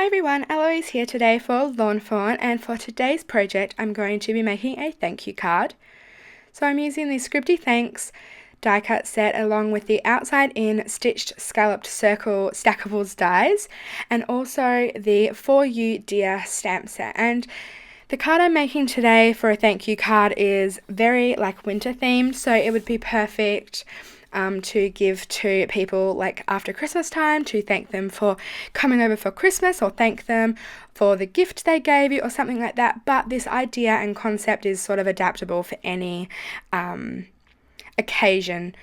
Hi everyone, Eloise here today for Lawnfawn, and for today's project I'm going to be making a thank you card. So I'm using the Scripty Thanks die cut set along with the outside in stitched scalloped circle stackables dies and also the For You Dear stamp set. And the card I'm making today for a thank you card is very winter themed, so it would be perfect to give to people after Christmas time, to thank them for coming over for Christmas or thank them for the gift they gave you or something like that. But this idea and concept is sort of adaptable for any occasion,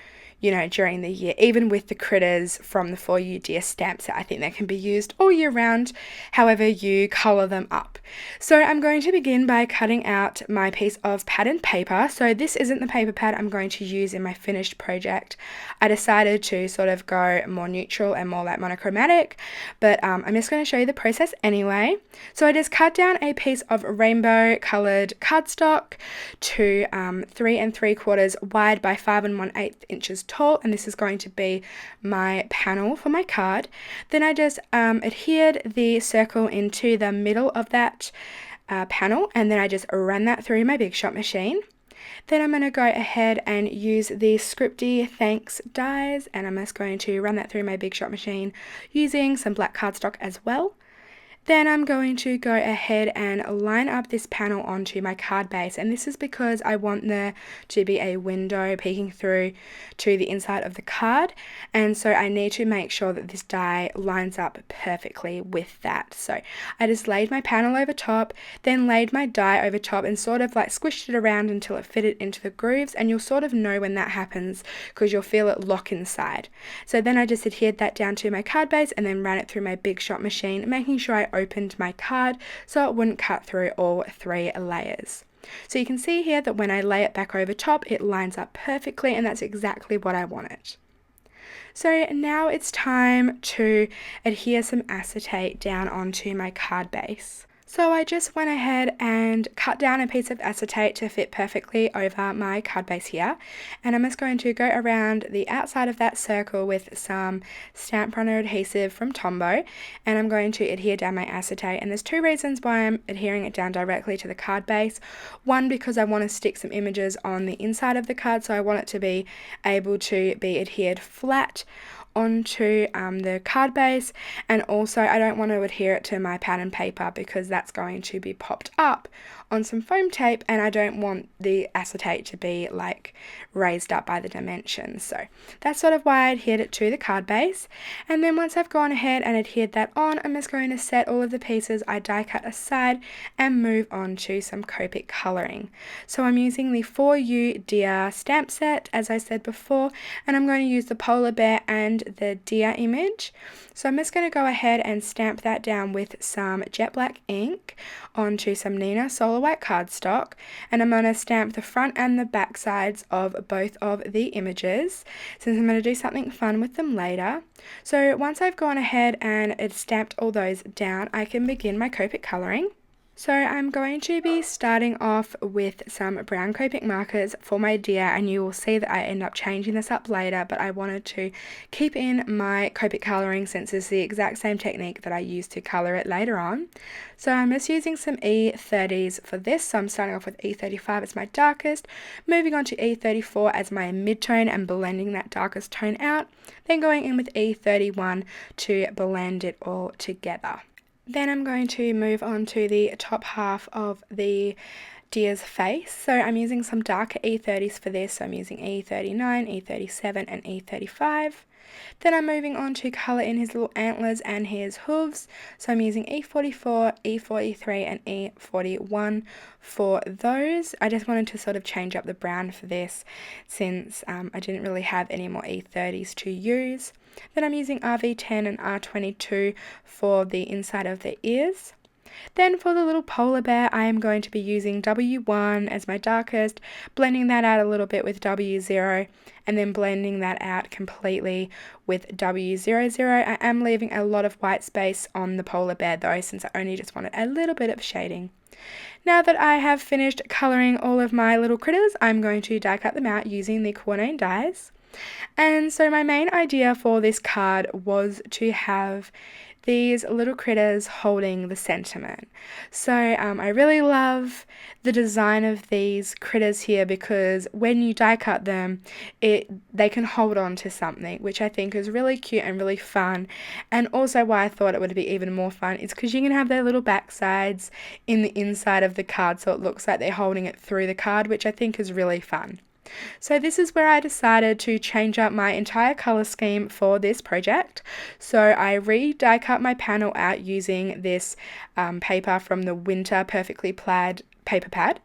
during the year. Even with the critters from the For You Dear stamp set, I think they can be used all year round, however you colour them up. So I'm going to begin by cutting out my piece of patterned paper. So this isn't the paper pad I'm going to use in my finished project. I decided to sort of go more neutral and more monochromatic, but I'm just going to show you the process anyway. So I just cut down a piece of rainbow coloured cardstock to 3 3/4 wide by 5 1/8 inches tall, and this is going to be my panel for my card. Then I just adhered the circle into the middle of that panel, and then I just ran that through my Big Shot machine. Then I'm going to go ahead and use the Scripty Thanks dies, and I'm just going to run that through my Big Shot machine using some black cardstock as well. Then I'm going to go ahead and line up this panel onto my card base, and this is because I want there to be a window peeking through to the inside of the card, and so I need to make sure that this die lines up perfectly with that. So I just laid my panel over top, then laid my die over top and sort of squished it around until it fitted into the grooves, and you'll sort of know when that happens because you'll feel it lock inside. So then I just adhered that down to my card base and then ran it through my Big Shot machine, making sure I opened my card so it wouldn't cut through all 3 layers. So you can see here that when I lay it back over top, it lines up perfectly, and that's exactly what I wanted. So now it's time to adhere some acetate down onto my card base. So I just went ahead and cut down a piece of acetate to fit perfectly over my card base here, and I'm just going to go around the outside of that circle with some stamp runner adhesive from Tombow, and I'm going to adhere down my acetate. And there's 2 reasons why I'm adhering it down directly to the card base. One, because I want to stick some images on the inside of the card, so I want it to be able to be adhered flat onto the card base, and also I don't want to adhere it to my pattern paper because that's going to be popped up on some foam tape, and I don't want the acetate to be raised up by the dimensions. So that's sort of why I adhered it to the card base. And then once I've gone ahead and adhered that on, I'm just going to set all of the pieces I die cut aside and move on to some Copic colouring. So I'm using the For You Dear stamp set, as I said before, and I'm going to use the polar bear and the deer image. So I'm just going to go ahead and stamp that down with some jet black ink onto some Nina Solar White cardstock, and I'm going to stamp the front and the back sides of both of the images, since I'm going to do something fun with them later. So once I've gone ahead and stamped all those down, I can begin my Copic colouring. So I'm going to be starting off with some brown Copic markers for my deer, and you will see that I end up changing this up later, but I wanted to keep in my Copic colouring since it's the exact same technique that I use to colour it later on. So I'm just using some E30s for this, so I'm starting off with E35 as my darkest, moving on to E34 as my mid-tone and blending that darkest tone out, then going in with E31 to blend it all together. Then I'm going to move on to the top half of the deer's face. So I'm using some darker E30s for this. So I'm using E39, E37 and E35. Then I'm moving on to colour in his little antlers and his hooves. So I'm using E44, E43 and E41 for those. I just wanted to sort of change up the brown for this since I didn't really have any more E30s to use. Then I'm using RV10 and R22 for the inside of the ears. Then for the little polar bear, I am going to be using W1 as my darkest, blending that out a little bit with W0, and then blending that out completely with W00. I am leaving a lot of white space on the polar bear though, since I only just wanted a little bit of shading. Now that I have finished colouring all of my little critters, I'm going to die cut them out using the Cornane dies. And so my main idea for this card was to have these little critters holding the sentiment. So I really love the design of these critters here because when you die cut them, they can hold on to something, which I think is really cute and really fun. And also why I thought it would be even more fun is because you can have their little backsides in the inside of the card, so it looks like they're holding it through the card, which I think is really fun. So this is where I decided to change up my entire color scheme for this project. So I die cut my panel out using this paper from the Winter Perfectly Plaid paper pad,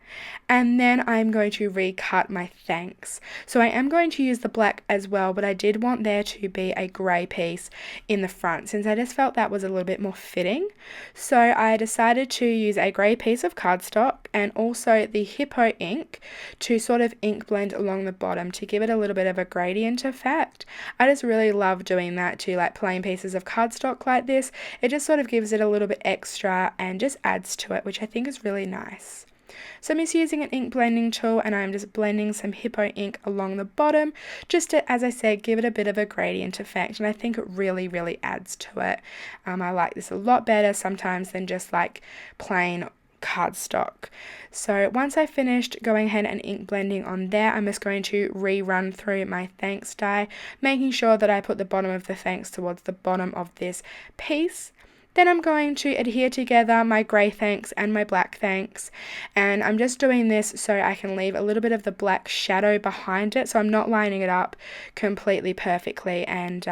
and then I'm going to recut my thanks. So I am going to use the black as well, but I did want there to be a grey piece in the front since I just felt that was a little bit more fitting. So I decided to use a grey piece of cardstock and also the Hippo ink to sort of ink blend along the bottom to give it a little bit of a gradient effect. I just really love doing that to like plain pieces of cardstock like this. It just sort of gives it a little bit extra and just adds to it, which I think is really nice. So I'm just using an ink blending tool and I'm just blending some Hippo ink along the bottom just to, as I said, give it a bit of a gradient effect, and I think it really adds to it. I like this a lot better sometimes than just like plain cardstock. So once I finished going ahead and ink blending on there, I'm just going to rerun through my thanks die, making sure that I put the bottom of the thanks towards the bottom of this piece. Then I'm going to adhere together my grey thanks and my black thanks, and I'm just doing this so I can leave a little bit of the black shadow behind it, so I'm not lining it up completely perfectly, and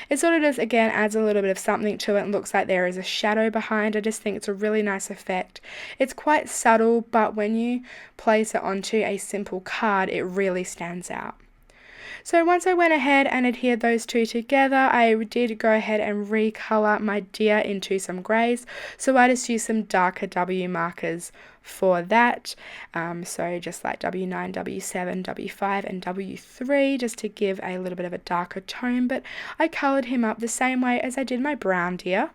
it sort of just again adds a little bit of something to it and looks like there is a shadow behind. I just think it's a really nice effect. It's quite subtle, but when you place it onto a simple card it really stands out. So once I went ahead and adhered those two together, I did go ahead and recolor my deer into some greys. So I just used some darker W markers for that. So just like W9, W7, W5 and W3 just to give a little bit of a darker tone, but I colored him up the same way as I did my brown deer.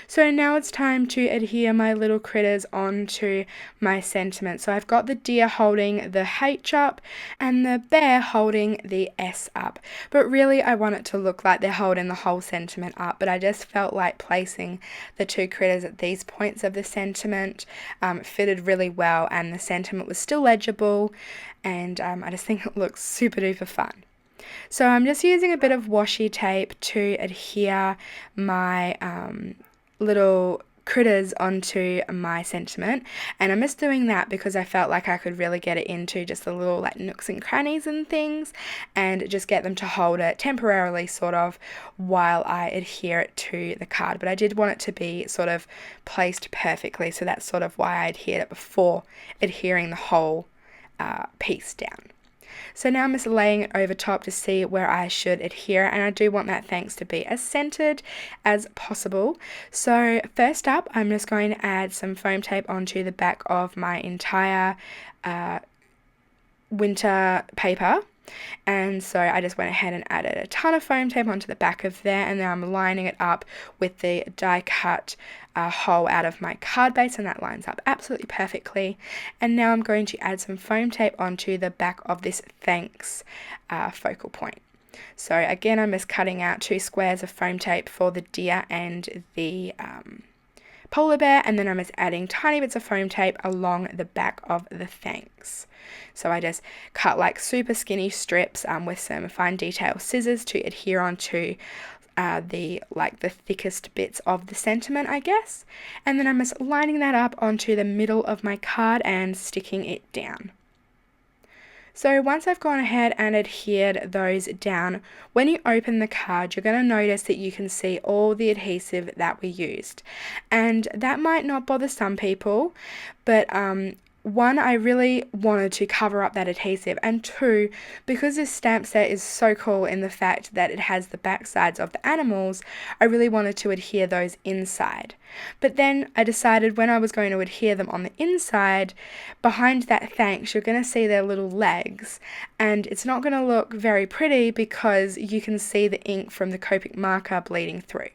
So now it's time to adhere my little critters onto my sentiment. So I've got the deer holding the H up and the bear holding the S up. But really I want it to look like they're holding the whole sentiment up. But I just felt like placing the two critters at these points of the sentiment fitted really well, and the sentiment was still legible, and I just think it looks super duper fun. So I'm just using a bit of washi tape to adhere my little critters onto my sentiment, and I'm just doing that because I felt like I could really get it into just the little like nooks and crannies and things and just get them to hold it temporarily sort of while I adhere it to the card. But I did want it to be sort of placed perfectly, so that's sort of why I adhered it before adhering the whole piece down. So now I'm just laying it over top to see where I should adhere, and I do want that thanks to be as centered as possible. So first up, I'm just going to add some foam tape onto the back of my entire winter paper. And so I just went ahead and added a ton of foam tape onto the back of there, and then I'm lining it up with the die cut hole out of my card base, and that lines up absolutely perfectly. And now I'm going to add some foam tape onto the back of this thanks focal point. So again, I'm just cutting out 2 squares of foam tape for the deer and the polar bear, and then I'm just adding tiny bits of foam tape along the back of the thanks. So I just cut like super skinny strips with some fine detail scissors to adhere onto the thickest bits of the sentiment, I guess. And then I'm just lining that up onto the middle of my card and sticking it down. So once I've gone ahead and adhered those down, when you open the card, you're going to notice that you can see all the adhesive that we used. And that might not bother some people, but one, I really wanted to cover up that adhesive, and 2, because this stamp set is so cool in the fact that it has the back sides of the animals, I really wanted to adhere those inside. But then I decided when I was going to adhere them on the inside, behind that thanks, you're going to see their little legs, and it's not going to look very pretty because you can see the ink from the Copic marker bleeding through.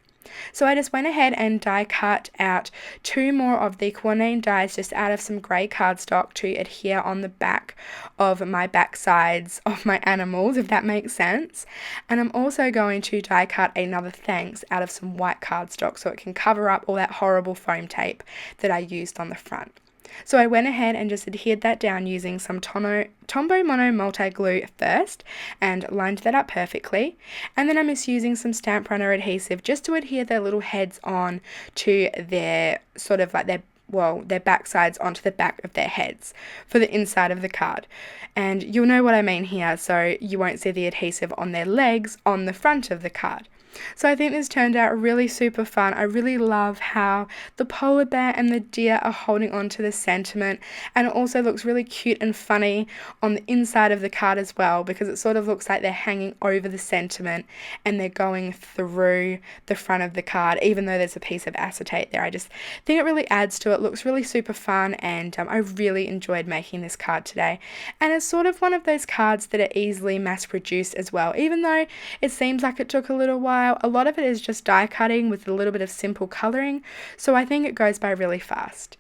So I just went ahead and die cut out 2 more of the cornane dies just out of some grey cardstock to adhere on the back of my back sides of my animals, if that makes sense. And I'm also going to die cut another thanks out of some white cardstock so it can cover up all that horrible foam tape that I used on the front. So I went ahead and just adhered that down using some Tombow Mono Multi Glue first and lined that up perfectly. And then I'm just using some stamp runner adhesive just to adhere their little heads on to their sort of like their back sides onto the back of their heads for the inside of the card. And you'll know what I mean here, so you won't see the adhesive on their legs on the front of the card. So I think this turned out really super fun. I really love how the polar bear and the deer are holding on to the sentiment, and it also looks really cute and funny on the inside of the card as well, because it sort of looks like they're hanging over the sentiment and they're going through the front of the card, even though there's a piece of acetate there. I just think it really adds to it. It looks really super fun, and I really enjoyed making this card today. And it's sort of one of those cards that are easily mass produced as well, even though it seems like it took a little while. A lot of it is just die cutting with a little bit of simple colouring, so I think it goes by really fast.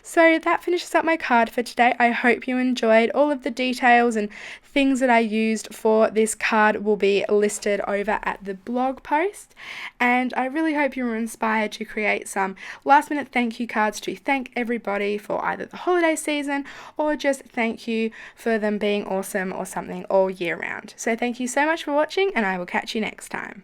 So that finishes up my card for today. I hope you enjoyed. All of the details and things that I used for this card will be listed over at the blog post, and I really hope you were inspired to create some last minute thank you cards to thank everybody for either the holiday season or just thank you for them being awesome or something all year round. So thank you so much for watching, and I will catch you next time.